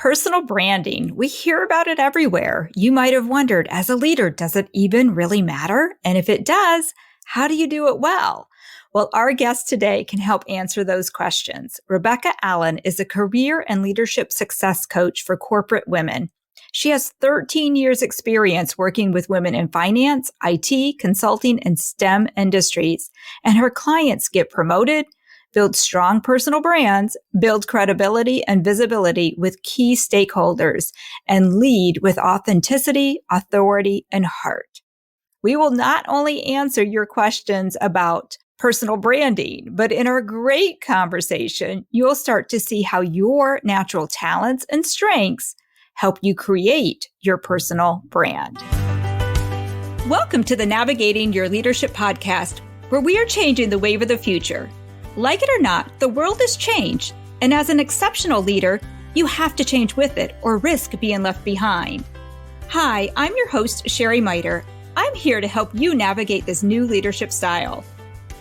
Personal branding. We hear about it everywhere. You might have wondered, as a leader, does it even really matter? And if it does, how do you do it well? Well, our guest today can help answer those questions. Rebecca Allen is a career and leadership success coach for corporate women. She has 13 years experience working with women in finance, IT, consulting, and STEM industries. And her clients get promoted, build strong personal brands, build credibility and visibility with key stakeholders, and lead with authenticity, authority, and heart. We will not only answer your questions about personal branding, but in our great conversation, you'll start to see how your natural talents and strengths help you create your personal brand. Welcome to the Navigating Your Leadership podcast, where we are changing the wave of the future. Like it or not, the world has changed, and as an exceptional leader, you have to change with it or risk being left behind. Hi, I'm your host, Sherry Miter. I'm here to help you navigate this new leadership style.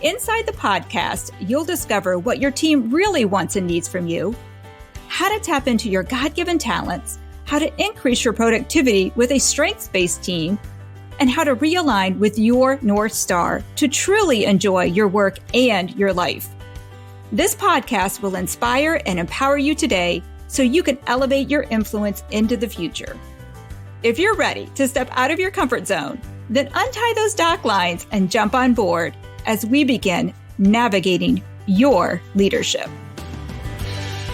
Inside the podcast, you'll discover what your team really wants and needs from you, how to tap into your God-given talents, how to increase your productivity with a strengths-based team, and how to realign with your North Star to truly enjoy your work and your life. This podcast will inspire and empower you today so you can elevate your influence into the future. If you're ready to step out of your comfort zone, then untie those dock lines and jump on board as we begin navigating your leadership.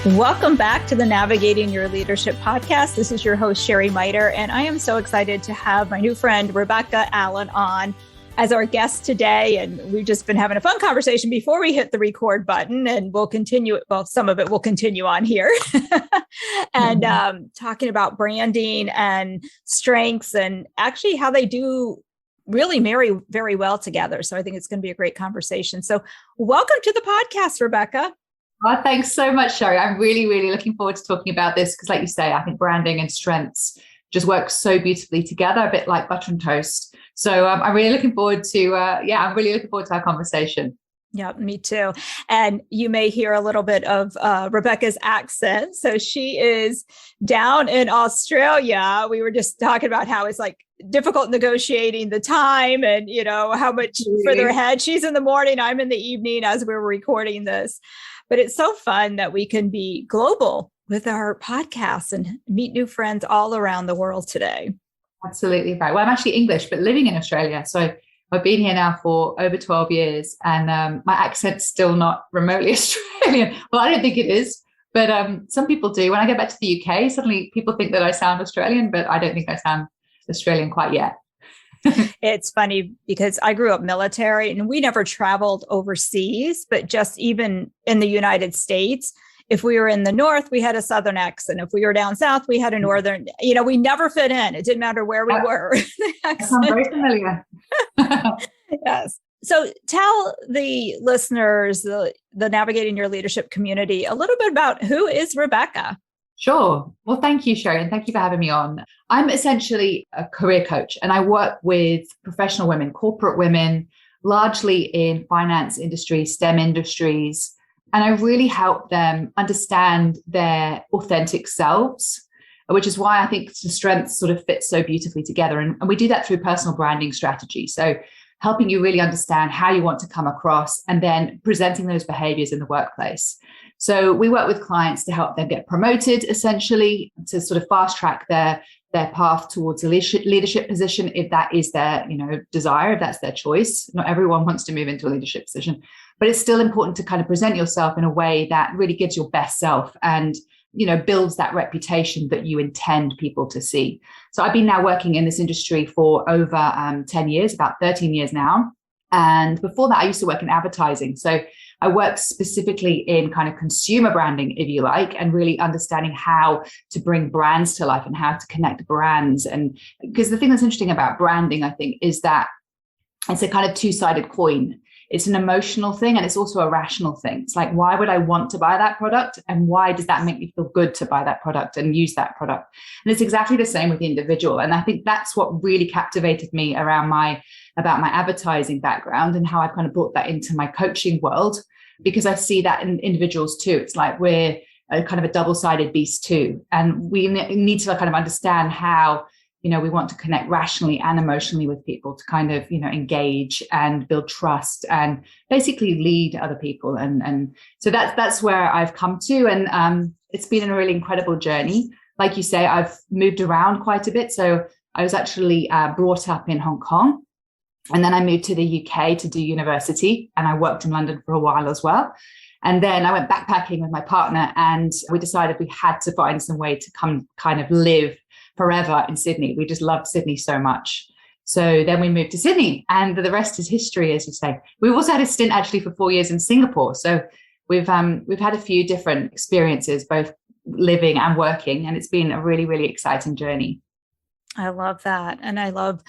Welcome back to the Navigating Your Leadership podcast. This is your host, Sherry Miter, and I am so excited to have my new friend, Rebecca Allen, on as our guest today. And we've just been having a fun conversation before we hit the record button, and we'll continue it. Well, some of it will continue on here and talking about branding and strengths and actually how they do really marry very well together. So I think it's going to be a great conversation. So welcome to the podcast, Rebecca. Well, thanks so much, Sherry. I'm really, really looking forward to talking about this because, like you say, I think branding and strengths just work so beautifully together, a bit like butter and toast. So I'm really looking forward to, I'm really looking forward to our conversation. Yeah, me too. And you may hear a little bit of Rebecca's accent. So she is down in Australia. We were just talking about how it's like difficult negotiating the time and, you know, how much further ahead. She's in the morning, I'm in the evening as we're recording this. But it's so fun that we can be global with our podcasts and meet new friends all around the world today. Absolutely right. Well, I'm actually English, but living in Australia. So I've been here now for over 12 years and my accent's still not remotely Australian. Well, I don't think it is, but some people do. When I go back to the UK, suddenly people think that I sound Australian, but I don't think I sound Australian quite yet. It's funny because I grew up military and we never traveled overseas, but just even in the United States, if we were in the North, we had a Southern accent. If we were down South, we had a Northern, you know, we never fit in. It didn't matter where we were. I'm very familiar. Yes. So tell the listeners, the Navigating Your Leadership community, a little bit about who is Rebecca. Sure. Well, thank you, Sherry, and thank you for having me on. I'm essentially a career coach and I work with professional women, corporate women, largely in finance industry, STEM industries. And I really help them understand their authentic selves, which is why I think the strengths sort of fit so beautifully together. And we do that through personal branding strategy. So helping you really understand how you want to come across and then presenting those behaviors in the workplace. So we work with clients to help them get promoted, essentially, to sort of fast track their path towards a leadership position, if that is their, desire, if that's their choice. Not everyone wants to move into a leadership position, but it's still important to kind of present yourself in a way that really gives your best self and, builds that reputation that you intend people to see. So I've been now working in this industry for over 10 years, about 13 years now. And before that, I used to work in advertising. So I worked specifically in kind of consumer branding, if you like, and really understanding how to bring brands to life and how to connect brands. And because the thing that's interesting about branding, I think, is that it's a kind of two-sided coin. It's an emotional thing and it's also a rational thing. It's like, why would I want to buy that product? And why does that make me feel good to buy that product and use that product? And it's exactly the same with the individual. And I think that's what really captivated me about my advertising background and how I've kind of brought that into my coaching world, because I see that in individuals too. It's like we're a kind of a double-sided beast too. And we need to kind of understand how, we want to connect rationally and emotionally with people to kind of, engage and build trust and basically lead other people. And so that's where I've come to. And it's been a really incredible journey. Like you say, I've moved around quite a bit. So I was actually brought up in Hong Kong. And then I moved to the UK to do university. And I worked in London for a while as well. And then I went backpacking with my partner, and we decided we had to find some way to come kind of live forever in Sydney. We just loved Sydney so much. So then we moved to Sydney, and the rest is history, as you say. We've also had a stint actually for 4 years in Singapore. So we've had a few different experiences, both living and working, and it's been a really, really exciting journey. I love that. And I love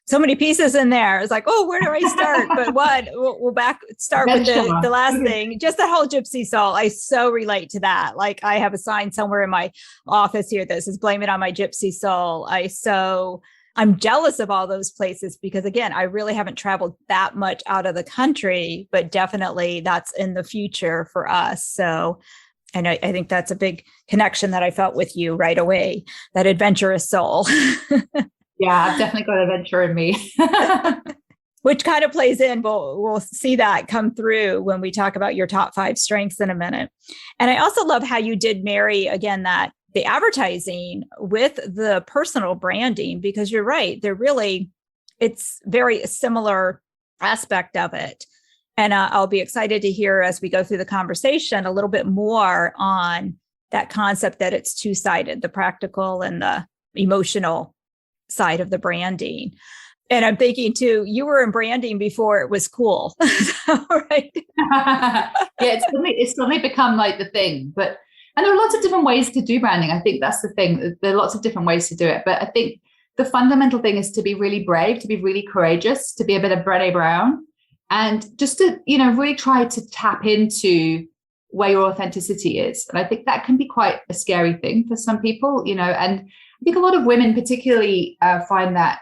so many pieces in there. It's like, oh, where do I start? But we'll start with the last thing, just the whole gypsy soul. I so relate to that. Like, I have a sign somewhere in my office here that says, blame it on my gypsy soul. I'm jealous of all those places because, again, I really haven't traveled that much out of the country, but definitely that's in the future for us. So, and I think that's a big connection that I felt with you right away, that adventurous soul. Yeah, I've definitely got adventure in me. Which kind of plays in. We'll see that come through when we talk about your top 5 strengths in a minute. And I also love how you did marry, again, that the advertising with the personal branding, because you're right, it's very similar aspect of it. And I'll be excited to hear as we go through the conversation a little bit more on that concept that it's two-sided, the practical and the emotional side of the branding. And I'm thinking too, you were in branding before it was cool. Right? Yeah, it's suddenly become like the thing. And there are lots of different ways to do branding. I think that's the thing. There are lots of different ways to do it. But I think the fundamental thing is to be really brave, to be really courageous, to be a bit of Brené Brown, and just to, really try to tap into where your authenticity is. And I think that can be quite a scary thing for some people, and I think a lot of women particularly find that,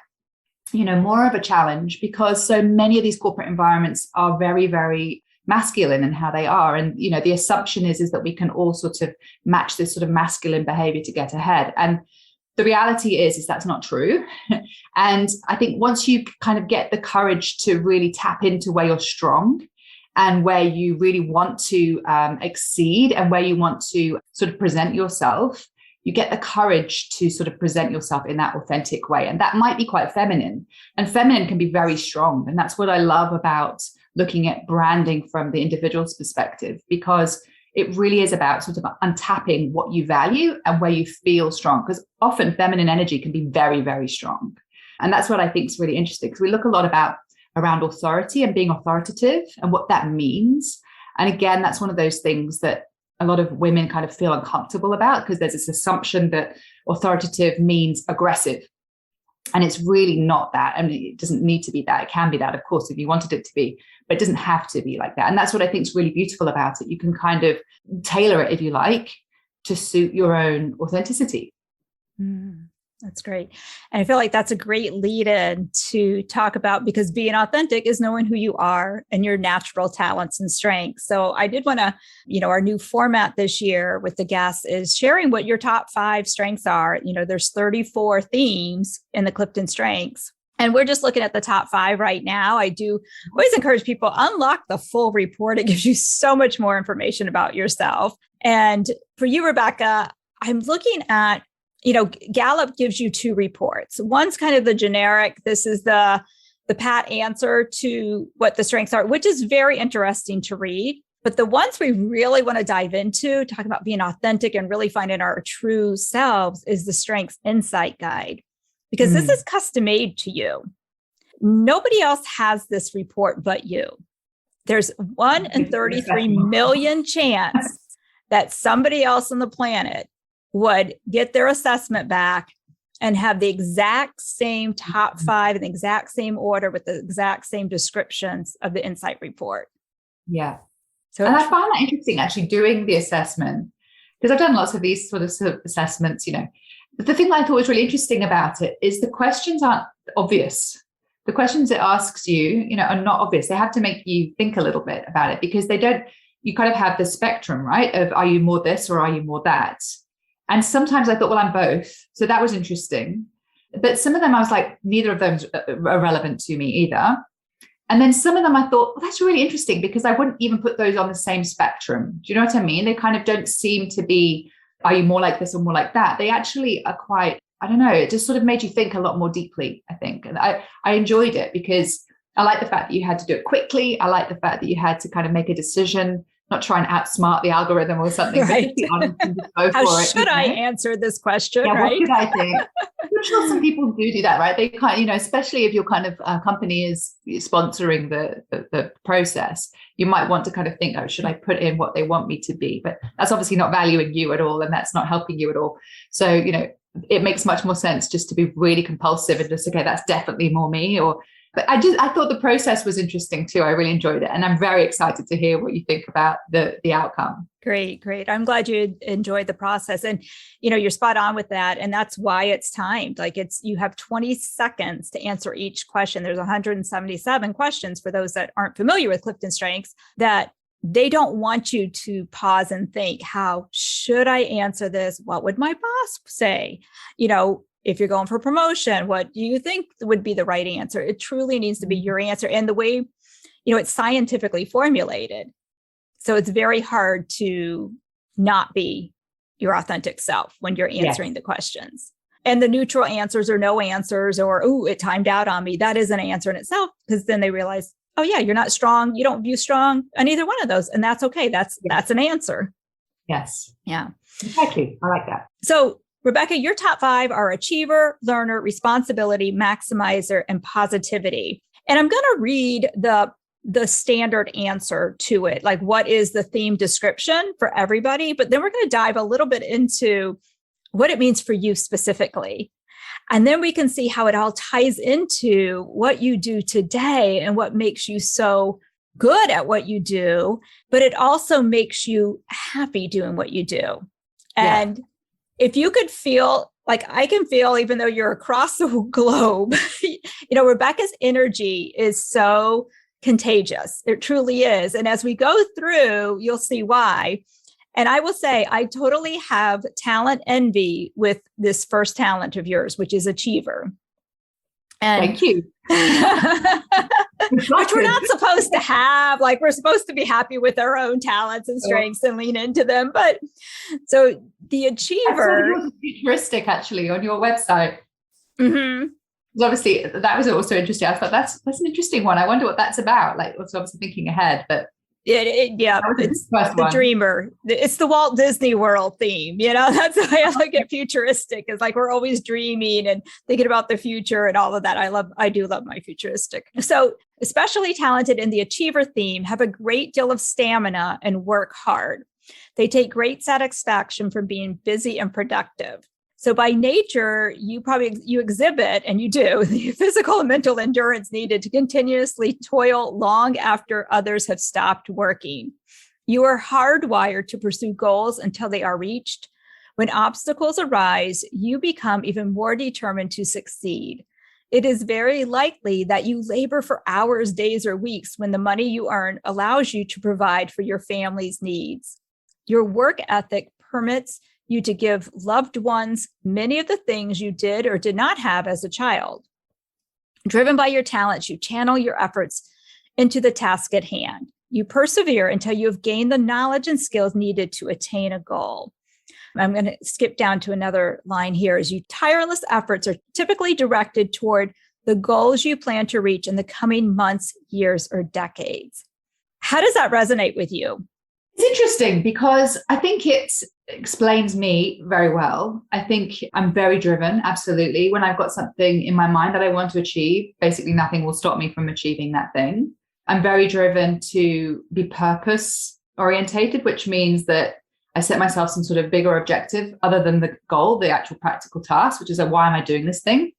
more of a challenge because so many of these corporate environments are very, very masculine in how they are. And, the assumption is that we can all sort of match this sort of masculine behavior to get ahead. And the reality is that's not true. And I think once you kind of get the courage to really tap into where you're strong and where you really want to exceed and where you want to sort of present yourself, you get the courage to sort of present yourself in that authentic way. And that might be quite feminine, and feminine can be very strong. And that's what I love about looking at branding from the individual's perspective, because it really is about sort of untapping what you value and where you feel strong, because often feminine energy can be very, very strong. And that's what I think is really interesting, because we look a lot around authority and being authoritative and what that means. And again, that's one of those things that a lot of women kind of feel uncomfortable about, because there's this assumption that authoritative means aggressive. And it's really not that. I mean, it doesn't need to be that. It can be that, of course, if you wanted it to be, but it doesn't have to be like that. And that's what I think is really beautiful about it. You can kind of tailor it, if you like, to suit your own authenticity. That's great. And I feel like that's a great lead in to talk about, because being authentic is knowing who you are and your natural talents and strengths. So I did want to, our new format this year with the guests is sharing what your top 5 strengths are. There's 34 themes in the Clifton Strengths. And we're just looking at the top 5 right now. I do always encourage people, unlock the full report. It gives you so much more information about yourself. And for you, Rebecca, I'm looking at, Gallup gives you 2 reports. One's kind of the generic, this is the pat answer to what the strengths are, which is very interesting to read. But the ones we really want to dive into, talking about being authentic and really finding our true selves, is the Strengths Insight Guide, because this is custom made to you. Nobody else has this report but you. There's 1 in 33 million chance that somebody else on the planet would get their assessment back and have the exact same top 5 in the exact same order with the exact same descriptions of the insight report. Yeah. And I find that interesting, actually, doing the assessment, because I've done lots of these sort of assessments, But the thing that I thought was really interesting about it is the questions aren't obvious. The questions it asks you, are not obvious. They have to make you think a little bit about it, because they don't, you kind of have the spectrum, right? Of are you more this or are you more that? And sometimes I thought, well, I'm both. So that was interesting. But some of them I was like, neither of them are relevant to me either. And then some of them I thought, well, that's really interesting because I wouldn't even put those on the same spectrum. Do you know what I mean? They kind of don't seem to be, are you more like this or more like that? They actually are quite, I don't know, it just sort of made you think a lot more deeply, I think. And I enjoyed it because I like the fact that you had to do it quickly. I like the fact that you had to kind of make a decision, not try and outsmart the algorithm or something. Right. How should I it, answer this question? Yeah, right? What should I think? I'm sure some people do that, right? They kind of, especially if your kind of company is sponsoring the process, you might want to kind of think, oh, should I put in what they want me to be? But that's obviously not valuing you at all, and that's not helping you at all. So, it makes much more sense just to be really compulsive and just, okay, that's definitely more me. But I thought the process was interesting too. I really enjoyed it. And I'm very excited to hear what you think about the outcome. Great. I'm glad you enjoyed the process. And, you're spot on with that. And that's why it's timed. Like you have 20 seconds to answer each question. There's 177 questions for those that aren't familiar with Clifton Strengths that they don't want you to pause and think, how should I answer this? What would my boss say? If you're going for promotion, what do you think would be the right answer? It truly needs to be your answer. And the way, it's scientifically formulated. So it's very hard to not be your authentic self when you're answering the questions. And the neutral answers or no answers or, oh, it timed out on me. That is an answer in itself, because then they realize, oh yeah, you're not strong. You don't view strong on either one of those. And that's okay. That's an answer. Yes. Yeah. Exactly. I like that. So Rebecca, your top 5 are achiever, learner, responsibility, maximizer, and positivity. And I'm going to read the standard answer to it. Like, what is the theme description for everybody? But then we're going to dive a little bit into what it means for you specifically. And then we can see how it all ties into what you do today and what makes you so good at what you do, but it also makes you happy doing what you do. And if you could feel like I can feel, even though you're across the globe, Rebecca's energy is so contagious. It truly is. And as we go through, you'll see why. And I will say, I totally have talent envy with this first talent of yours, which is achiever. And thank you. Which we're not supposed to have. Like, we're supposed to be happy with our own talents and strengths and lean into them. But so the achiever. That's futuristic, actually, on your website. Mm-hmm. Obviously, that was also interesting. I thought that's an interesting one. I wonder what that's about. Like, I was obviously thinking ahead, but it's the dreamer. It's the Walt Disney World theme. That's the way I look at futuristic. It's like we're always dreaming and thinking about the future and all of that. I do love my futuristic. So especially talented in the achiever theme have a great deal of stamina and work hard. They take great satisfaction from being busy and productive. So by nature, you exhibit, and you do, the physical and mental endurance needed to continuously toil long after others have stopped working. You are hardwired to pursue goals until they are reached. When obstacles arise, you become even more determined to succeed. It is very likely that you labor for hours, days, or weeks when the money you earn allows you to provide for your family's needs. Your work ethic permits you to give loved ones many of the things you did or did not have as a child. Driven by your talents, you channel your efforts into the task at hand. You persevere until you have gained the knowledge and skills needed to attain a goal. I'm going to skip down to another line here. Your tireless efforts are typically directed toward the goals you plan to reach in the coming months, years, or decades. How does that resonate with you? It's interesting because I think it explains me very well. I think I'm very driven, absolutely. When I've got something in my mind that I want to achieve, basically nothing will stop me from achieving that thing. I'm very driven to be purpose orientated, which means that I set myself some sort of bigger objective other than the goal, the actual practical task, which is why am I doing this thing?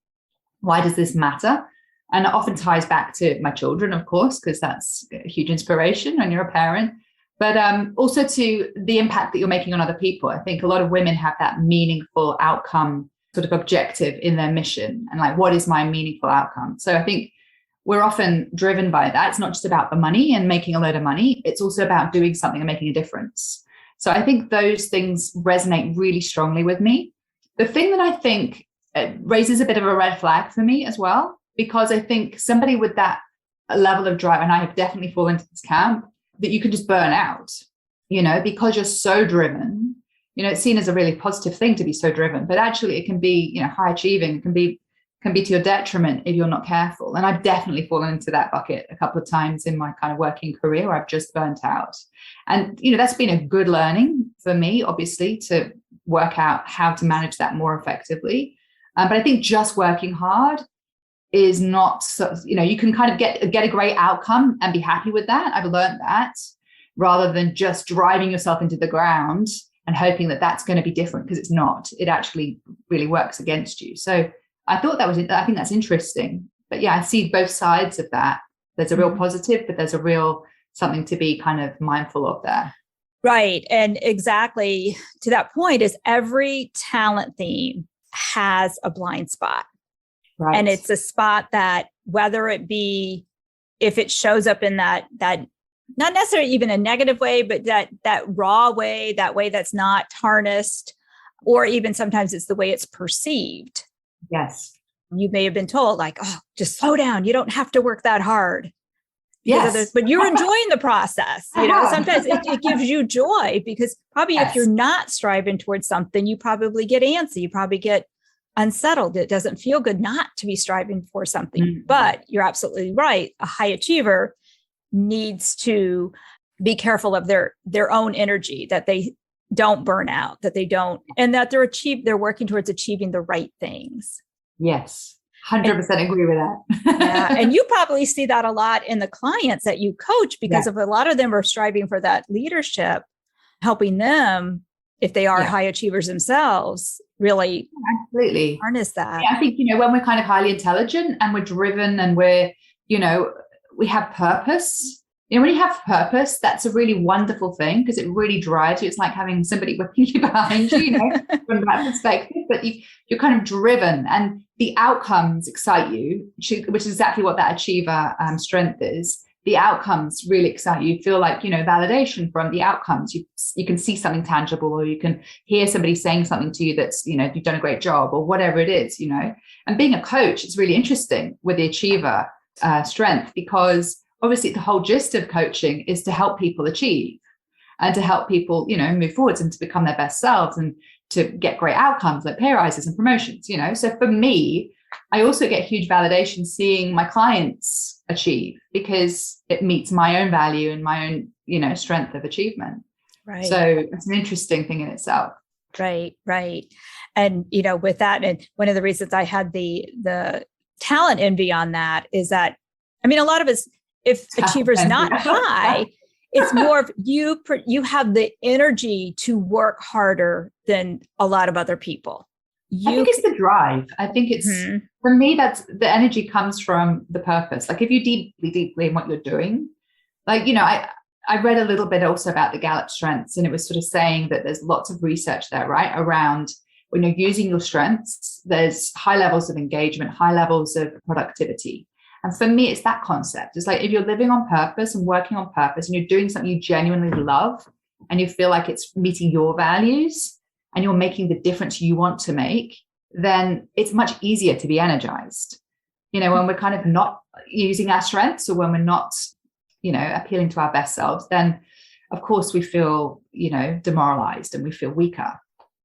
Why does this matter? And it often ties back to my children, of course, because that's a huge inspiration when you're a parent. But also to the impact that you're making on other people. I think a lot of women have that meaningful outcome sort of objective in their mission. And like, what is my meaningful outcome? So I think we're often driven by that. It's not just about the money and making a load of money. It's also about doing something and making a difference. So I think those things resonate really strongly with me. The thing that I think raises a bit of a red flag for me as well, because I think somebody with that level of drive, and I have definitely fallen into this camp, that you can just burn out, because you're so driven. It's seen as a really positive thing to be so driven, but actually it can be, high achieving, it can be to your detriment if you're not careful. And I've definitely fallen into that bucket a couple of times in my kind of working career where I've just burnt out. And, that's been a good learning for me, obviously, to work out how to manage that more effectively. But I think just working hard is not, you can kind of get a great outcome and be happy with that. I've learned that, rather than just driving yourself into the ground and hoping that that's going to be different, because it's not. It actually really works against you. So I think that's interesting. But yeah, I see both sides of that. There's a real positive, but there's a real something to be kind of mindful of there. Right. And exactly to that point is every talent theme has a blind spot. Right. And it's a spot that, whether it be, if it shows up in that not necessarily even a negative way, but that raw way, that way that's not harnessed, or even sometimes it's the way it's perceived. Yes. You may have been told, like, oh, just slow down. You don't have to work that hard. Yes. But you're enjoying the process. Sometimes it gives you joy, because probably if you're not striving towards something, you probably get antsy. You probably get unsettled. It doesn't feel good not to be striving for something. Mm-hmm. But you're absolutely right. A high achiever needs to be careful of their own energy, that they don't burn out, that they don't, and that they're working towards achieving the right things. Yes. 100% agree with that. Yeah. And you probably see that a lot in the clients that you coach, because of a lot of them are striving for that leadership, helping them, if they are high achievers themselves, really absolutely harness that. Yeah, I think, when we're kind of highly intelligent and we're driven and we're, we have purpose. When you have purpose, that's a really wonderful thing, because it really drives you. It's like having somebody whipping you behind you, from that perspective. But you're kind of driven, and the outcomes excite you, which is exactly what that achiever strength is. The outcomes really excite you. You feel like, validation from the outcomes. You can see something tangible, or you can hear somebody saying something to you that's, you've done a great job, or whatever it is, And being a coach, it's really interesting with the achiever strength, because obviously the whole gist of coaching is to help people achieve and to help people, move forwards and to become their best selves and to get great outcomes like pay rises and promotions, So for me, I also get huge validation seeing my clients achieve, because it meets my own value and my own, strength of achievement. Right. So it's an interesting thing in itself. Right. And, with that, and one of the reasons I had the talent envy on that is that, a lot of us, if achievers not high, it's more of you have the energy to work harder than a lot of other people. I think it's the drive. I think it's, for me, that's the energy comes from the purpose. Like if you deeply in what you're doing, like, I read a little bit also about the Gallup strengths, and it was sort of saying that there's lots of research there, right? Around when you're using your strengths, there's high levels of engagement, high levels of productivity. And for me, it's that concept. It's like if you're living on purpose and working on purpose and you're doing something you genuinely love and you feel like it's meeting your values and you're making the difference you want to make, then it's much easier to be energized. When we're kind of not using our strengths, or when we're not, appealing to our best selves, then of course we feel, demoralized and we feel weaker.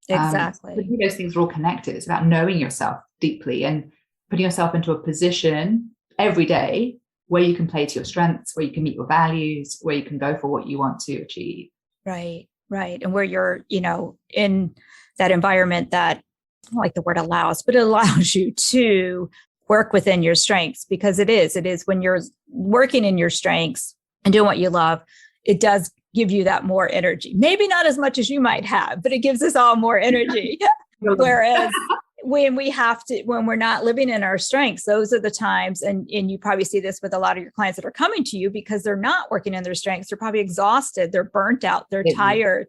Exactly. But those things are all connected. It's about knowing yourself deeply and putting yourself into a position every day where you can play to your strengths, where you can meet your values, where you can go for what you want to achieve. Right. And where you're, in that environment that, I don't like the word allows, but it allows you to work within your strengths, because it is when you're working in your strengths and doing what you love, it does give you that more energy. Maybe not as much as you might have, but it gives us all more energy. Whereas when we're not living in our strengths, those are the times, and you probably see this with a lot of your clients that are coming to you because they're not working in their strengths. They're probably exhausted. They're burnt out. They're tired.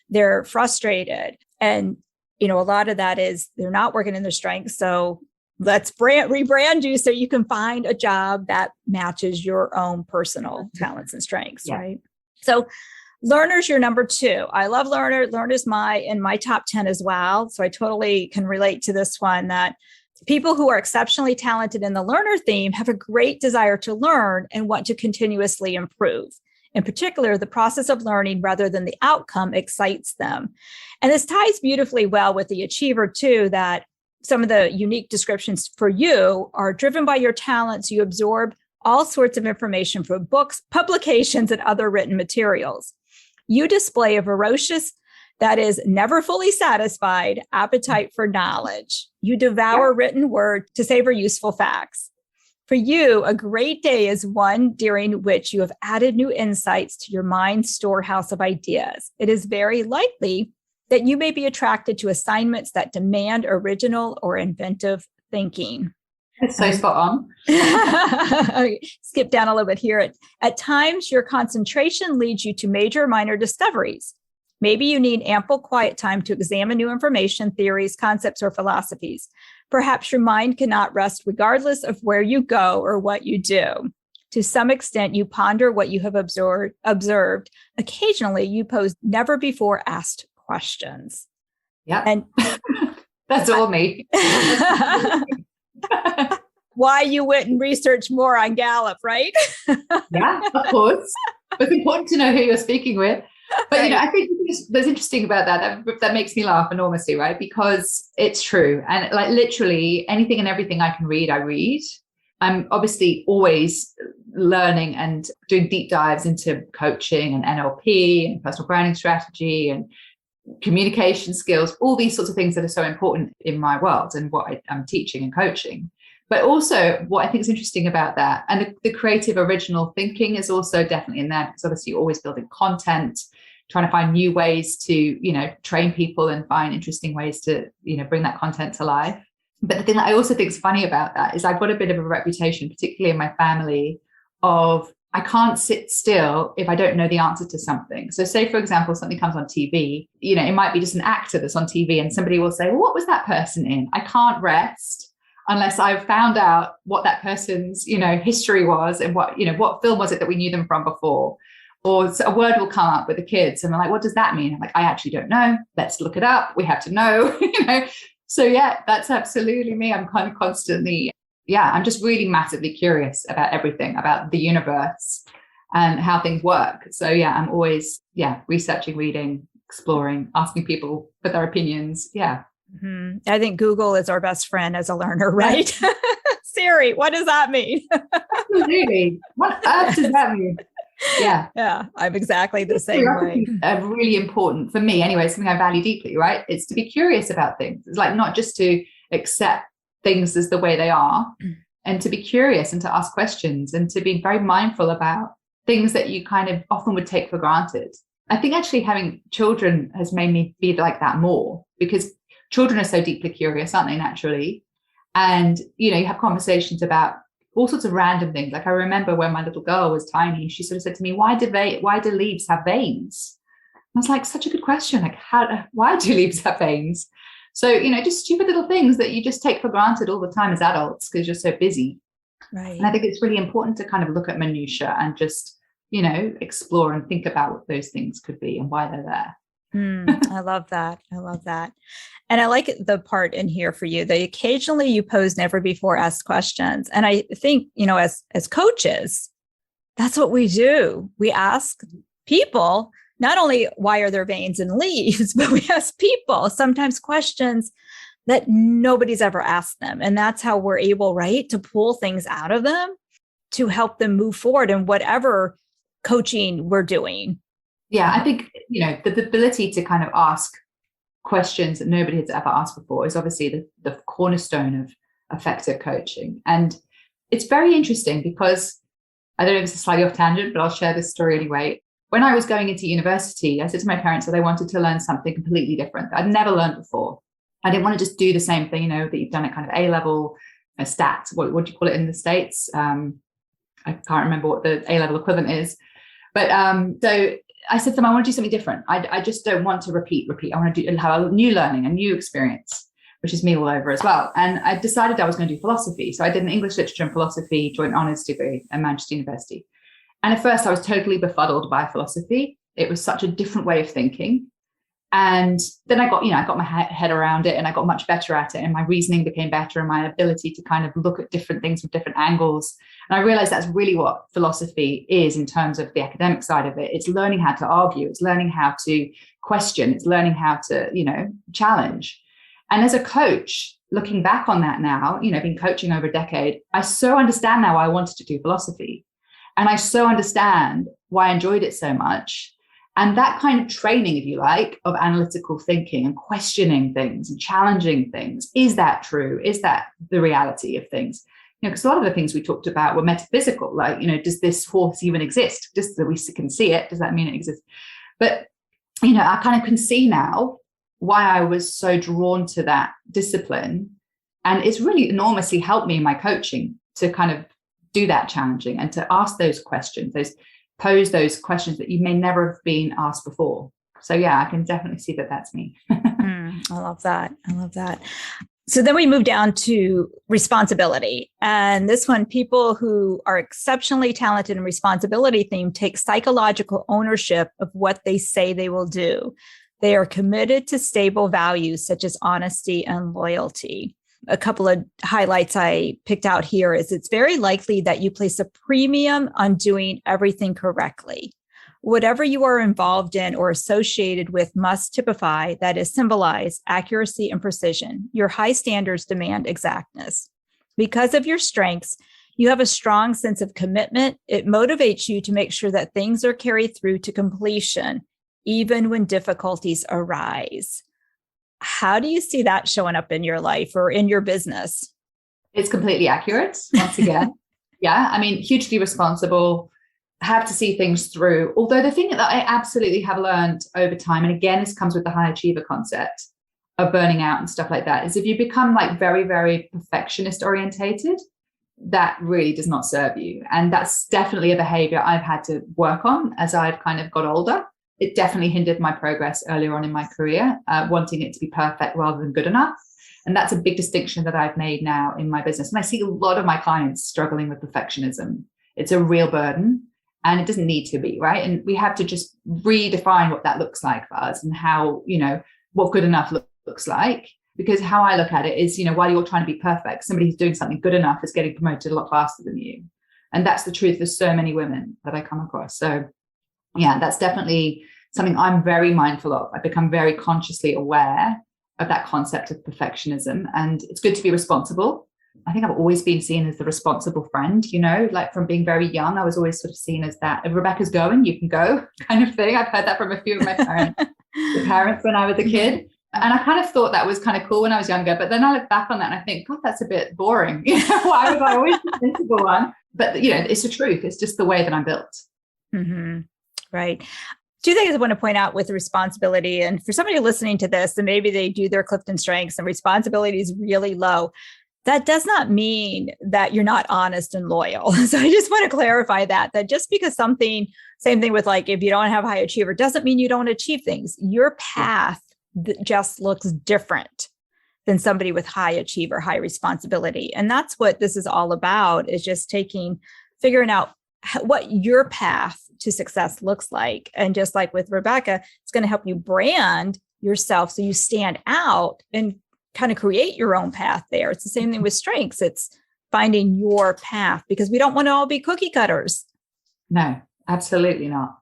They're frustrated. And, a lot of that is they're not working in their strengths. So let's rebrand you so you can find a job that matches your own personal talents and strengths, right? So learner's your number 2. I love learner. Learner's in my top 10 as well. So I totally can relate to this one, that people who are exceptionally talented in the learner theme have a great desire to learn and want to continuously improve. In particular, the process of learning rather than the outcome excites them. And this ties beautifully well with the achiever too, that some of the unique descriptions for you are driven by your talents. You absorb all sorts of information from books, publications, and other written materials. You display a voracious, that is never fully satisfied, appetite for knowledge. You devour written word to savor useful facts. For you, a great day is one during which you have added new insights to your mind's storehouse of ideas. It is very likely that you may be attracted to assignments that demand original or inventive thinking. It's so spot on. Skip down a little bit here. At times, your concentration leads you to major or minor discoveries. Maybe you need ample quiet time to examine new information, theories, concepts, or philosophies. Perhaps your mind cannot rest regardless of where you go or what you do. To some extent, you ponder what you have observed. Occasionally, you pose never before asked questions. Yeah. And that's all me. Why you went and researched more on Gallup, right? Yeah, of course. It's important to know who you're speaking with. But, I think what's interesting about that makes me laugh enormously, right? Because it's true. And like literally anything and everything I can read, I read. I'm obviously always learning and doing deep dives into coaching and NLP and personal branding strategy and communication skills, all these sorts of things that are so important in my world and what I'm teaching and coaching. But also what I think is interesting about that, and the creative original thinking is also definitely in there, because obviously you're always building content, trying to find new ways to, train people and find interesting ways to, bring that content to life. But the thing that I also think is funny about that is I've got a bit of a reputation, particularly in my family, of I can't sit still if I don't know the answer to something. So say, for example, something comes on TV, it might be just an actor that's on TV and somebody will say, well, what was that person in? I can't rest unless I've found out what that person's, history was and what film was it that we knew them from before. Or a word will come up with the kids and I'm like, what does that mean? I'm like, I actually don't know. Let's look it up. We have to know, So yeah, that's absolutely me. I'm kind of constantly, I'm just really massively curious about everything, about the universe and how things work. So I'm always, researching, reading, exploring, asking people for their opinions. Yeah. Mm-hmm. I think Google is our best friend as a learner, right? Siri, what does that mean? Absolutely. What earth does that mean? Yeah, I'm exactly the same way. Really important for me anyway, something I value deeply, right? It's to be curious about things. It's like not just to accept things as the way they are, and to be curious and to ask questions and to be very mindful about things that you kind of often would take for granted. I think actually having children has made me be like that more, because children are so deeply curious, aren't they, naturally? And, you have conversations about all sorts of random things. Like I remember when my little girl was tiny, she sort of said to me, why do leaves have veins? I was like, such a good question. Like, why do leaves have veins? So, just stupid little things that you just take for granted all the time as adults because you're so busy. Right. And I think it's really important to kind of look at minutiae and just, explore and think about what those things could be and why they're there. I love that. And I like the part in here for you that occasionally you pose never before asked questions. And I think, as coaches, that's what we do. We ask people not only why are there veins in leaves, but we ask people sometimes questions that nobody's ever asked them. And that's how we're able, right, to pull things out of them to help them move forward in whatever coaching we're doing. Yeah, I think, the ability to kind of ask questions that nobody has ever asked before is obviously the cornerstone of effective coaching. And it's very interesting because, I don't know if it's a slightly off tangent, but I'll share this story anyway. When I was going into university, I said to my parents that I wanted to learn something completely different that I'd never learned before. I didn't want to just do the same thing, that you've done at kind of A-level stats. What do you call it in the States? I can't remember what the A-level equivalent is. But so I said to them, I want to do something different. I just don't want to repeat. I want to have a new learning, a new experience. which is me all over as well. And I decided I was going to do philosophy. So I did an English literature and philosophy joint honours degree at Manchester University. And at first I was totally befuddled by philosophy. It was such a different way of thinking. And then I got my head around it, and I got much better at it, and my reasoning became better, and my ability to kind of look at different things from different angles. And I realized that's really what philosophy is in terms of the academic side of it. It's learning how to argue. It's learning how to question. It's learning how to, challenge. And as a coach, looking back on that now, been coaching over a decade, I so understand now why I wanted to do philosophy. And I so understand why I enjoyed it so much. And that kind of training, if you like, of analytical thinking and questioning things and challenging things, is that true? Is that the reality of things? Because a lot of the things we talked about were metaphysical, like, does this horse even exist? Just that we can see it, does that mean it exists? But, I kind of can see now why I was so drawn to that discipline. And it's really enormously helped me in my coaching to kind of do that challenging and to ask those questions, pose those questions that you may never have been asked before. So yeah, I can definitely see that that's me. I love that. I love that. So then we move down to responsibility. And this one, people who are exceptionally talented in responsibility theme take psychological ownership of what they say they will do. They are committed to stable values such as honesty and loyalty. A couple of highlights I picked out here is it's very likely that you place a premium on doing everything correctly. Whatever you are involved in or associated with must typify, that is, symbolize accuracy and precision. Your high standards demand exactness. Because of your strengths, you have a strong sense of commitment. It motivates you to make sure that things are carried through to completion, even when difficulties arise. How do you see that showing up in your life or in your business? It's completely accurate, once again. Yeah, I mean, hugely responsible, have to see things through. Although the thing that I absolutely have learned over time, and again, this comes with the high achiever concept of burning out and stuff like that, is if you become like very, very perfectionist orientated, that really does not serve you. And that's definitely a behavior I've had to work on as I've kind of got older. It definitely hindered my progress earlier on in my career, wanting it to be perfect rather than good enough. And that's a big distinction that I've made now in my business. And I see a lot of my clients struggling with perfectionism. It's a real burden, and it doesn't need to be, right? And we have to just redefine what that looks like for us and how, what good enough looks like. Because how I look at it is, while you're trying to be perfect, somebody who's doing something good enough is getting promoted a lot faster than you. And that's the truth for so many women that I come across. So yeah, that's definitely something I'm very mindful of. I've become very consciously aware of that concept of perfectionism. And it's good to be responsible. I think I've always been seen as the responsible friend, like from being very young, I was always sort of seen as that. If Rebecca's going, you can go kind of thing. I've heard that from a few of my parents when I was a kid. And I kind of thought that was kind of cool when I was younger. But then I look back on that and I think, God, that's a bit boring. Why was I always the sensible one? But, it's the truth. It's just the way that I'm built. Mm-hmm. Right. Two things I want to point out with responsibility. And for somebody listening to this, and maybe they do their Clifton Strengths and responsibility is really low, that does not mean that you're not honest and loyal. So I just want to clarify that just because same thing with like, if you don't have high achiever, doesn't mean you don't achieve things. Your path just looks different than somebody with high achiever, high responsibility. And that's what this is all about, is just figuring out what your path to success looks like. And just like with Rebecca, it's going to help you brand yourself so you stand out and kind of create your own path there. It's the same thing with strengths. It's finding your path, because we don't want to all be cookie cutters. No, absolutely not.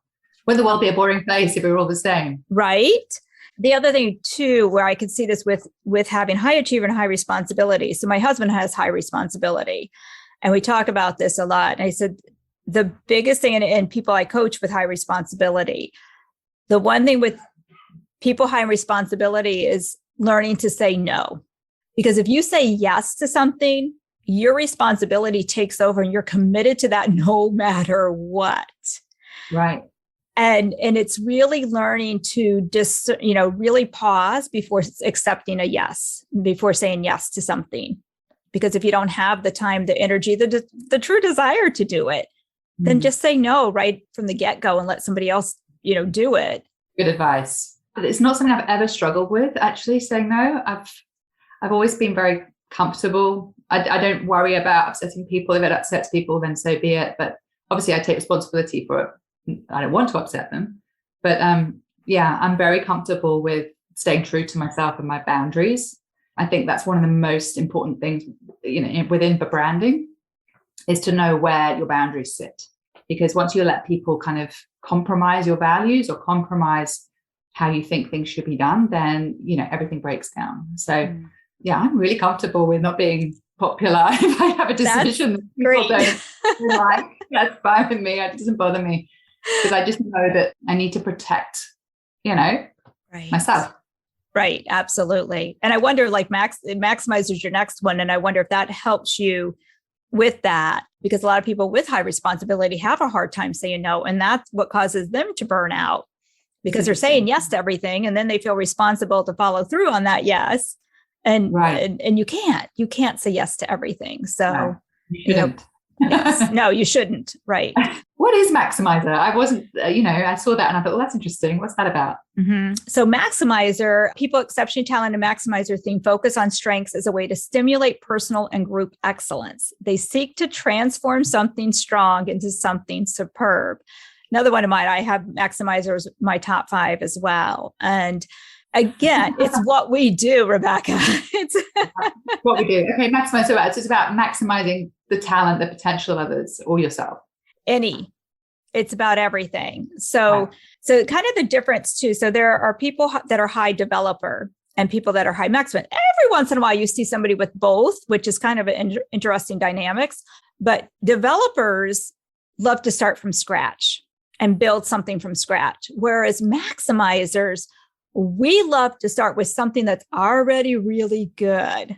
Would the world be a boring place if we were all the same? Right. The other thing too, where I could see this with having high achiever and high responsibility. So my husband has high responsibility, and we talk about this a lot. And I said, the biggest thing, and people I coach with high responsibility, the one thing with people high responsibility is learning to say no. Because if you say yes to something, your responsibility takes over and you're committed to that no matter what. Right. And it's really learning to just, really pause before accepting a yes, before saying yes to something. Because if you don't have the time, the energy, the true desire to do it, then just say no right from the get-go and let somebody else, do it. Good advice. But it's not something I've ever struggled with, actually, saying no. I've always been very comfortable. I don't worry about upsetting people. If it upsets people, then so be it. But obviously I take responsibility for it. I don't want to upset them. But yeah, I'm very comfortable with staying true to myself and my boundaries. I think that's one of the most important things, within the branding, is to know where your boundaries sit. Because once you let people kind of compromise your values or compromise how you think things should be done, then, everything breaks down. So yeah, I'm really comfortable with not being popular. If I have a decision that people don't like, that's fine with me. It doesn't bother me, because I just know that I need to protect, myself. Right. Absolutely. And I wonder, like, maximizers your next one. And I wonder if that helps you with that, because a lot of people with high responsibility have a hard time saying no. And that's what causes them to burn out, because they're saying yes to everything. And then they feel responsible to follow through on that yes. And you can't say yes to everything. So no, you shouldn't. Yes, no, you shouldn't. Right. What is maximizer? I wasn't, I saw that and I thought, well, that's interesting. What's that about? Mm-hmm. So maximizer, people exceptionally talented maximizer theme focus on strengths as a way to stimulate personal and group excellence. They seek to transform something strong into something superb. Another one of mine, I have maximizers, my top 5 as well. And again, it's what we do, Rebecca. It's what we do. Okay, maximize. So it's about maximizing the talent, the potential of others or yourself. It's about everything. So kind of the difference too. So there are people that are high developer and people that are high maximum. Every once in a while, you see somebody with both, which is kind of an interesting dynamics. But developers love to start from scratch and build something from scratch. Whereas maximizers, we love to start with something that's already really good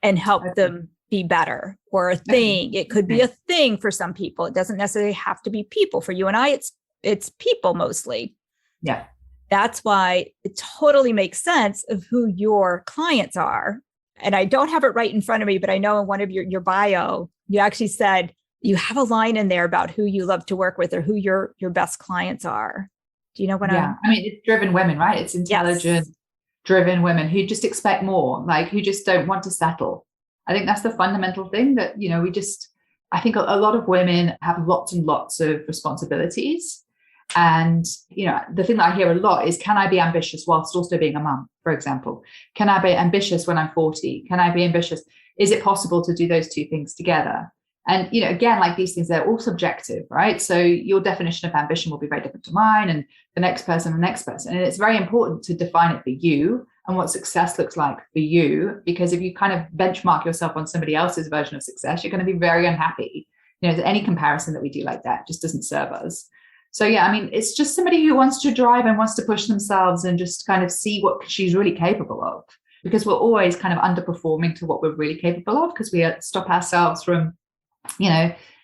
and help them be better, or a thing. It could be a thing for some people. It doesn't necessarily have to be people. For you and I, it's people mostly. Yeah. That's why it totally makes sense of who your clients are. And I don't have it right in front of me, but I know in one of your bio, you actually said you have a line in there about who you love to work with or who your best clients are. Do you know what I mean, it's driven women, right? It's intelligent, driven women who just expect more, like who just don't want to settle. I think that's the fundamental thing that, I think a lot of women have lots and lots of responsibilities. And, the thing that I hear a lot is, can I be ambitious whilst also being a mum, for example? Can I be ambitious when I'm 40? Can I be ambitious? Is it possible to do those two things together? And, again, like these things, they're all subjective, right? So your definition of ambition will be very different to mine and the next person. And it's very important to define it for you and what success looks like for you, because if you kind of benchmark yourself on somebody else's version of success, you're going to be very unhappy. Any comparison that we do like that just doesn't serve us. So, yeah, I mean, it's just somebody who wants to drive and wants to push themselves and just kind of see what she's really capable of, because we're always kind of underperforming to what we're really capable of, because we stop ourselves from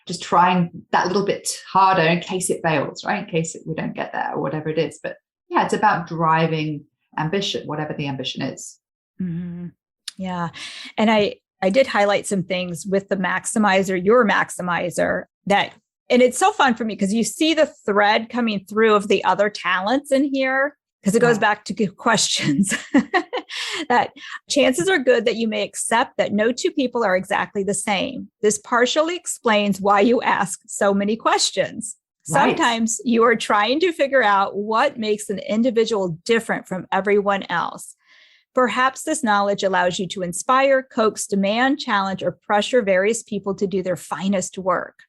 just trying that little bit harder in case it fails, right? In case we don't get there or whatever it is. But yeah, it's about driving ambition, whatever the ambition is. Mm-hmm. Yeah. And I did highlight some things with the maximizer, your maximizer, and it's so fun for me because you see the thread coming through of the other talents in here, because it goes back to good questions. That chances are good that you may accept that no two people are exactly the same. This partially explains why you ask so many questions. Right. Sometimes you are trying to figure out what makes an individual different from everyone else. Perhaps this knowledge allows you to inspire, coax, demand, challenge, or pressure various people to do their finest work.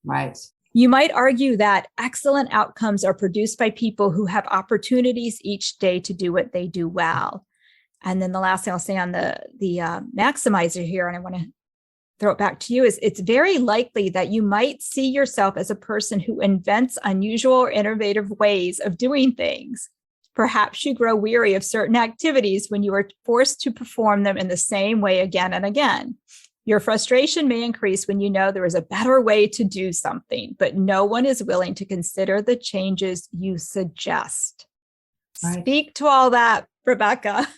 Right. You might argue that excellent outcomes are produced by people who have opportunities each day to do what they do well. And then the last thing I'll say on the maximizer here, and I want to throw it back to you, is it's very likely that you might see yourself as a person who invents unusual or innovative ways of doing things. Perhaps you grow weary of certain activities when you are forced to perform them in the same way again and again. Your frustration may increase when you know there is a better way to do something, but no one is willing to consider the changes you suggest. Right. Speak to all that, Rebecca.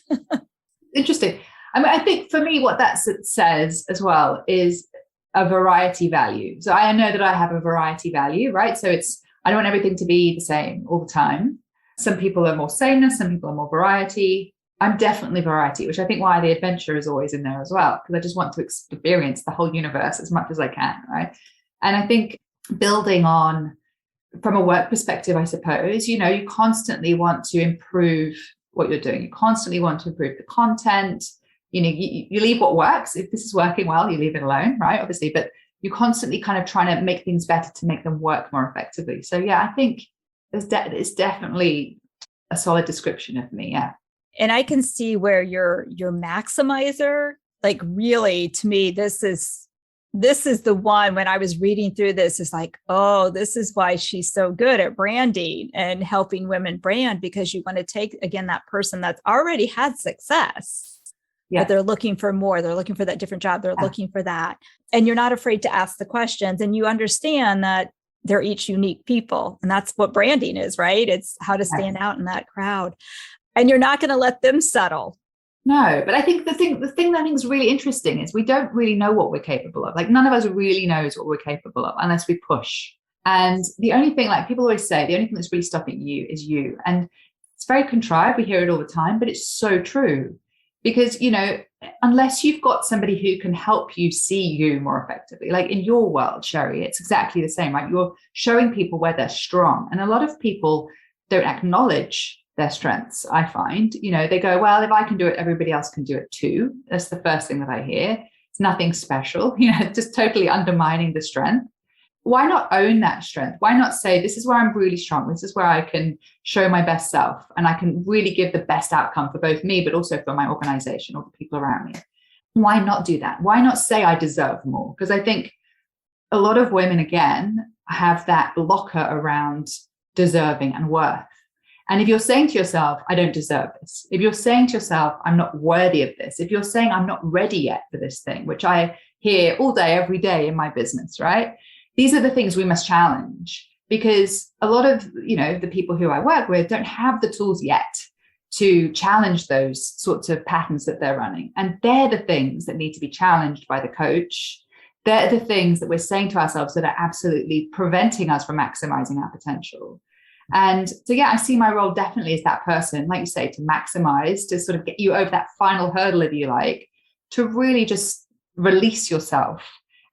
Interesting. I mean, I think for me, what that says as well is a variety value. So I know that I have a variety value, right? So I don't want everything to be the same all the time. Some people are more sameness, some people are more variety. I'm definitely variety, which I think why the adventure is always in there as well, because I just want to experience the whole universe as much as I can, right? And I think building on, from a work perspective, I suppose, you constantly want to improve what you're doing. You constantly want to improve the content. You leave what works. If this is working well, you leave it alone, right? Obviously, but you're constantly kind of trying to make things better to make them work more effectively. So yeah, I think it's definitely a solid description of me. Yeah. And I can see where your maximizer, like really, to me, this is the one. When I was reading through this, it's like, oh, this is why she's so good at branding and helping women brand, because you want to take, again, that person that's already had success. Yeah. But they're looking for more. They're looking for that different job. They're looking for that. And you're not afraid to ask the questions. And you understand that they're each unique people. And that's what branding is, right? It's how to stand out in that crowd. And you're not going to let them settle. No, but I think the thing that I think is really interesting is we don't really know what we're capable of. Like, none of us really knows what we're capable of unless we push. And the only thing, like people always say, the only thing that's really stopping you is you. And it's very contrived. We hear it all the time, but it's so true. Because, unless you've got somebody who can help you see you more effectively, like in your world, Sherry, it's exactly the same, right? You're showing people where they're strong. And a lot of people don't acknowledge their strengths, I find. They go, well, if I can do it, everybody else can do it too. That's the first thing that I hear. It's nothing special, just totally undermining the strength. Why not own that strength? Why not say, this is where I'm really strong. This is where I can show my best self and I can really give the best outcome for both me, but also for my organization or the people around me. Why not do that? Why not say I deserve more? Because I think a lot of women, again, have that blocker around deserving and worth. And if you're saying to yourself, I don't deserve this, if you're saying to yourself, I'm not worthy of this, if you're saying I'm not ready yet for this thing, which I hear all day, every day in my business, right? These are the things we must challenge, because a lot of, the people who I work with don't have the tools yet to challenge those sorts of patterns that they're running. And they're the things that need to be challenged by the coach. They're the things that we're saying to ourselves that are absolutely preventing us from maximizing our potential. And so, yeah, I see my role definitely as that person, like you say, to maximize, to sort of get you over that final hurdle, if you like, to really just release yourself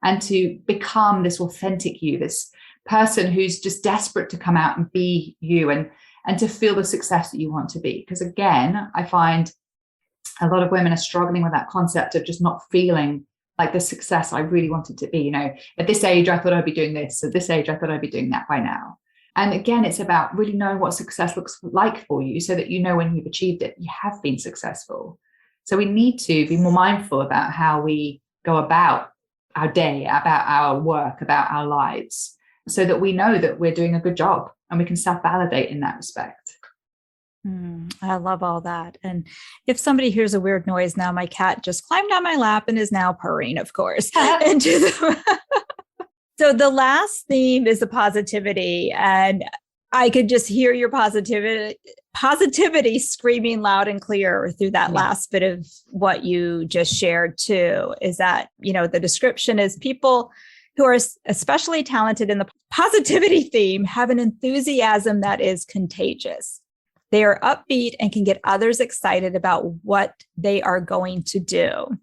and to become this authentic you, this person who's just desperate to come out and be you and to feel the success that you want to be. Because again, I find a lot of women are struggling with that concept of just not feeling like the success I really wanted to be. At this age, I thought I'd be doing this. At this age, I thought I'd be doing that by now. And again, it's about really knowing what success looks like for you so that when you've achieved it, you have been successful. So we need to be more mindful about how we go about our day, about our work, about our lives, so that we know that we're doing a good job and we can self-validate in that respect. I love all that. And if somebody hears a weird noise now, my cat just climbed on my lap and is now purring, of course. So the last theme is the positivity. And I could just hear your positivity screaming loud and clear through that last bit of what you just shared too, is that, the description is people who are especially talented in the positivity theme have an enthusiasm that is contagious. They are upbeat and can get others excited about what they are going to do.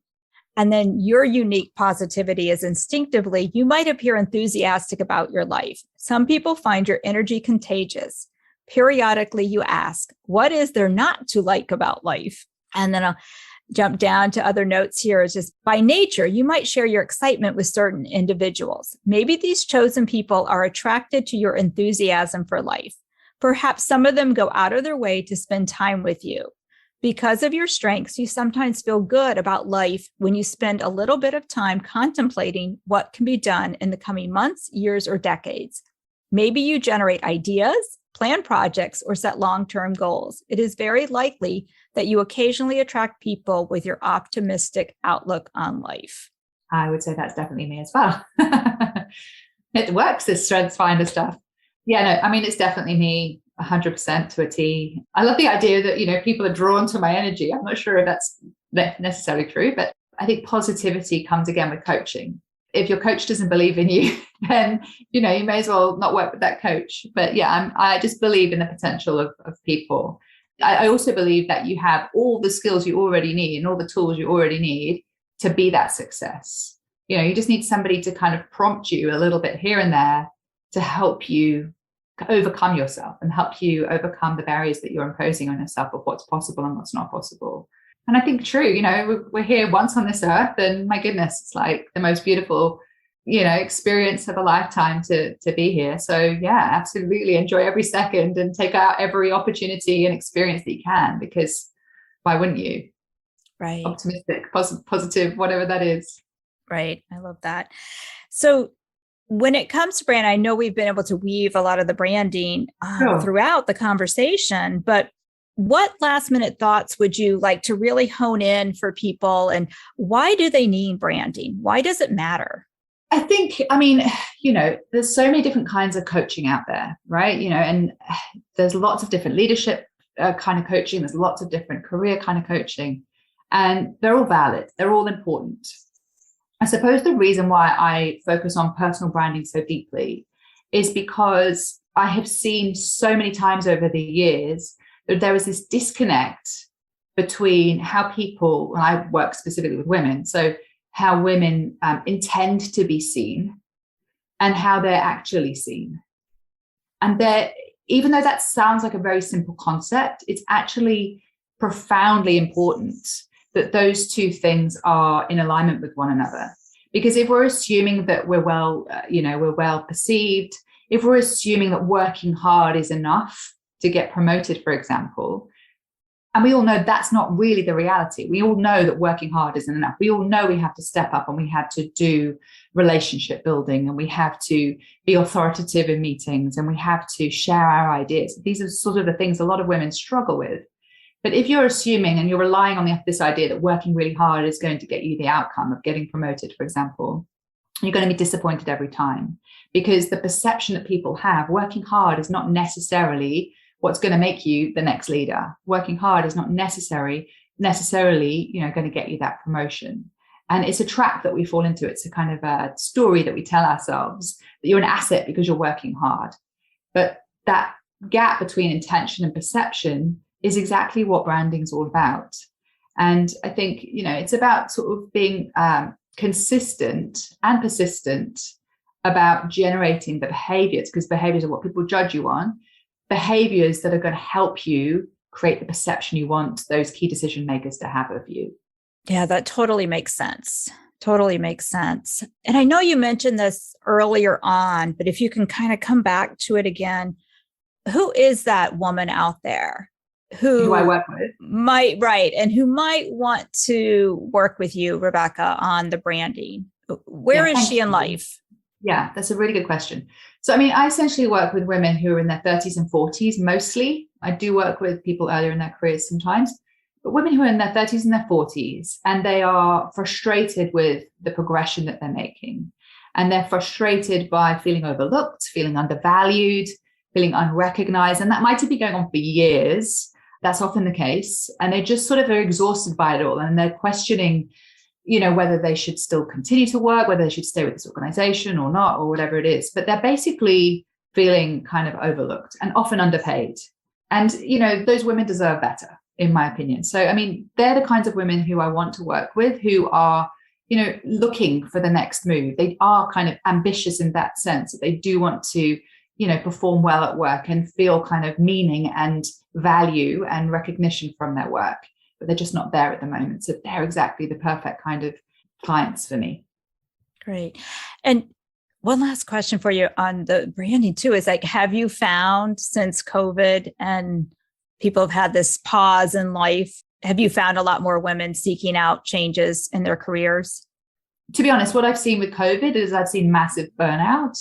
And then your unique positivity is instinctively, you might appear enthusiastic about your life. Some people find your energy contagious. Periodically, you ask, what is there not to like about life? And then I'll jump down to other notes here. It's just by nature, you might share your excitement with certain individuals. Maybe these chosen people are attracted to your enthusiasm for life. Perhaps some of them go out of their way to spend time with you. Because of your strengths, you sometimes feel good about life when you spend a little bit of time contemplating what can be done in the coming months, years, or decades. Maybe you generate ideas, plan projects, or set long-term goals. It is very likely that you occasionally attract people with your optimistic outlook on life. I would say that's definitely me as well. It works, this strengths finder stuff. Yeah, no, I mean, it's definitely me 100% to a T. I love the idea that, people are drawn to my energy. I'm not sure if that's necessarily true, but I think positivity comes again with coaching. If your coach doesn't believe in you, then, you may as well not work with that coach. But yeah, I just believe in the potential of people. I also believe that you have all the skills you already need and all the tools you already need to be that success. You just need somebody to kind of prompt you a little bit here and there to help you overcome yourself and help you overcome the barriers that you're imposing on yourself of what's possible and what's not possible. And I think true, we're here once on this earth, and my goodness, it's like the most beautiful, experience of a lifetime to be here. So yeah, absolutely enjoy every second and take out every opportunity and experience that you can, because why wouldn't you? Right. Optimistic, positive, whatever that is. Right. I love that. So when it comes to brand, I know we've been able to weave a lot of the branding throughout the conversation, but what last minute thoughts would you like to really hone in for people, and why do they need branding? Why does it matter? I think, there's so many different kinds of coaching out there, right? And there's lots of different leadership kind of coaching. There's lots of different career kind of coaching, and they're all valid. They're all important. I suppose the reason why I focus on personal branding so deeply is because I have seen so many times over the years that there is this disconnect between how people, and I work specifically with women, so how women intend to be seen and how they're actually seen. And even though that sounds like a very simple concept, it's actually profoundly important that those two things are in alignment with one another. Because if we're assuming that we're well perceived, if we're assuming that working hard is enough to get promoted, for example, and we all know that's not really the reality. We all know that working hard isn't enough. We all know we have to step up and we have to do relationship building and we have to be authoritative in meetings and we have to share our ideas. These are sort of the things a lot of women struggle with. But if you're assuming and you're relying on this idea that working really hard is going to get you the outcome of getting promoted, for example, you're going to be disappointed every time, because the perception that people have, working hard is not necessarily what's going to make you the next leader. Working hard is not necessarily, going to get you that promotion. And it's a trap that we fall into. It's a kind of a story that we tell ourselves that you're an asset because you're working hard. But that gap between intention and perception is exactly what branding is all about. And I think, it's about sort of being consistent and persistent about generating the behaviors, because behaviors are what people judge you on, behaviors that are going to help you create the perception you want those key decision makers to have of you. Yeah, that totally makes sense. Totally makes sense. And I know you mentioned this earlier on, but if you can kind of come back to it again, who is that woman out there who I work with and who might want to work with you, Rebecca, on the branding? Where is she in life? Yeah, that's a really good question. So, I essentially work with women who are in their 30s and 40s, mostly. I do work with people earlier in their careers sometimes, but women who are in their 30s and their 40s, and they are frustrated with the progression that they're making. And they're frustrated by feeling overlooked, feeling undervalued, feeling unrecognized. And that might be going on for years. That's often the case. And they just sort of are exhausted by it all. And they're questioning, whether they should still continue to work, whether they should stay with this organization or not, or whatever it is. But they're basically feeling kind of overlooked and often underpaid. And, those women deserve better, in my opinion. So, they're the kinds of women who I want to work with, who are, looking for the next move. They are kind of ambitious in that sense, that they do want to, perform well at work and feel kind of meaning and value and recognition from their work. But they're just not there at the moment. So they're exactly the perfect kind of clients for me. Great. And one last question for you on the branding too, is have you found since COVID and people have had this pause in life, have you found a lot more women seeking out changes in their careers? To be honest, what I've seen with COVID is I've seen massive burnout.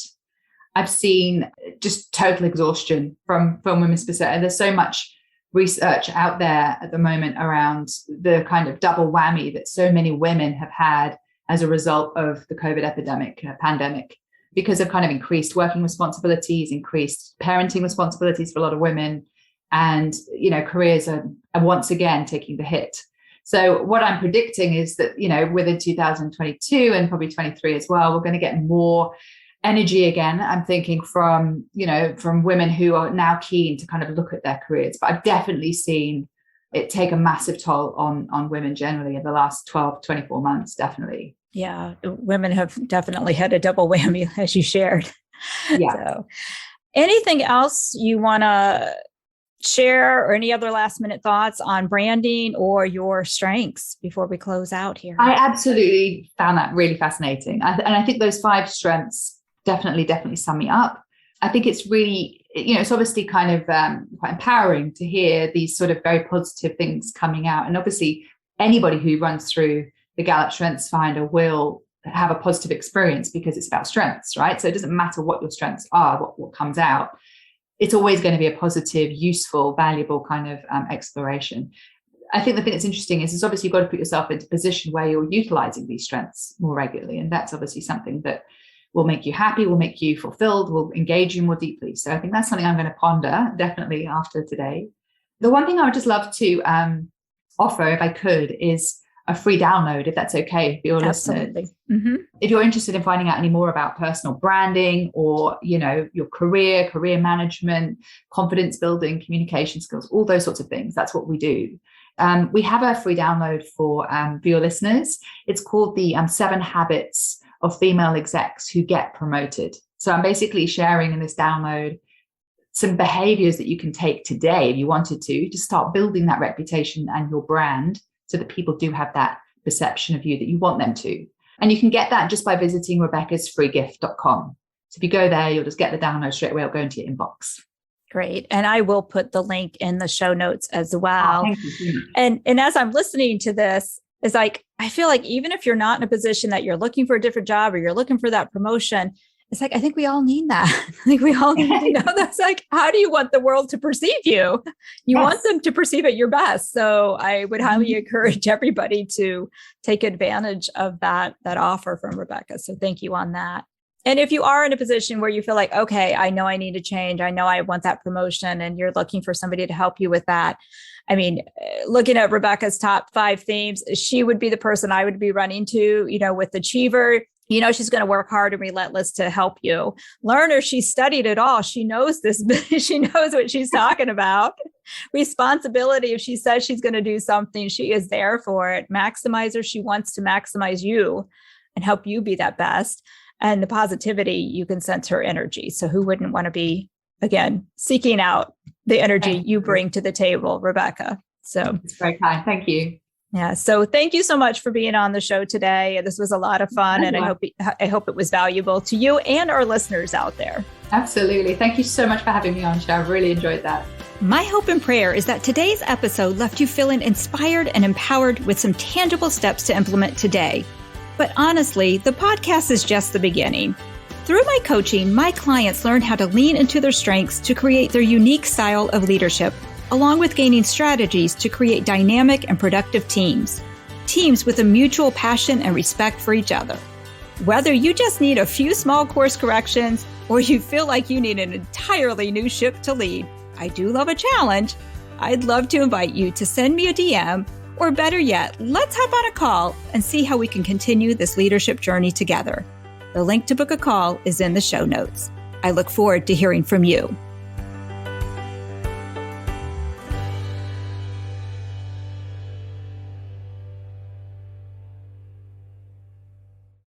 I've seen just total exhaustion from women's perspective. There's so much research out there at the moment around the kind of double whammy that so many women have had as a result of the COVID pandemic, because of kind of increased working responsibilities, increased parenting responsibilities for a lot of women, and careers are once again taking the hit. So what I'm predicting is that within 2022 and probably 23 as well, we're going to get more energy again. I'm thinking from women who are now keen to kind of look at their careers. But I've definitely seen it take a massive toll on women generally in the last 12, 24 months, definitely. Yeah, women have definitely had a double whammy, as you shared. Yeah. So, anything else you want to share, or any other last minute thoughts on branding or your strengths before we close out here? I absolutely found that really fascinating. And I think those 5 strengths definitely sum me up. I think it's really, it's obviously kind of quite empowering to hear these sort of very positive things coming out. And obviously anybody who runs through the Gallup Strengths Finder will have a positive experience because it's about strengths, right? So it doesn't matter what your strengths are, what comes out. It's always going to be a positive, useful, valuable kind of exploration. I think the thing that's interesting is obviously you've got to put yourself into a position where you're utilizing these strengths more regularly. And that's obviously something that will make you happy, will make you fulfilled, will engage you more deeply. So I think that's something I'm going to ponder definitely after today. The one thing I would just love to offer, if I could, is a free download, if that's okay for your listeners. Mm-hmm. If you're interested in finding out any more about personal branding or, your career management, confidence building, communication skills, all those sorts of things, that's what we do. We have a free download for your listeners. It's called the 7 Habits of Female Execs Who Get Promoted. So I'm basically sharing in this download some behaviors that you can take today, if you wanted to start building that reputation and your brand, so that people do have that perception of you that you want them to. And you can get that just by visiting rebeccasfreegift.com. So if you go there, you'll just get the download straight away. It'll go into your inbox. Great. And I will put the link in the show notes as well. Thank you. And as I'm listening to this, it's like, I feel like even if you're not in a position that you're looking for a different job or you're looking for that promotion, it's like, I think we all need that. I think we all need to know that's like, how do you want the world to perceive you? You want them to perceive it your best. So I would highly encourage everybody to take advantage of that offer from Rebecca. So thank you on that. And if you are in a position where you feel like, okay, I know I need to change, I know I want that promotion, and you're looking for somebody to help you with that. I mean, looking at Rebecca's top 5 themes, she would be the person I would be running to, with Achiever. She's going to work hard and relentless to help you. Learner, she studied it all. She knows this. She knows what she's talking about. Responsibility, if she says she's going to do something, she is there for it. Maximizer, she wants to maximize you and help you be that best. And the positivity, you can sense her energy. So who wouldn't want to be, again, seeking out the energy you bring to the table, Rebecca? So it's very kind. Thank you. Yeah. So thank you so much for being on the show today. This was a lot of fun, and I hope it was valuable to you and our listeners out there. Absolutely. Thank you so much for having me on, Shay. I really enjoyed that. My hope and prayer is that today's episode left you feeling inspired and empowered with some tangible steps to implement today. But honestly, the podcast is just the beginning. Through my coaching, my clients learn how to lean into their strengths to create their unique style of leadership, along with gaining strategies to create dynamic and productive teams with a mutual passion and respect for each other. Whether you just need a few small course corrections or you feel like you need an entirely new ship to lead, I do love a challenge. I'd love to invite you to send me a DM, or better yet, let's hop on a call and see how we can continue this leadership journey together. The link to book a call is in the show notes. I look forward to hearing from you.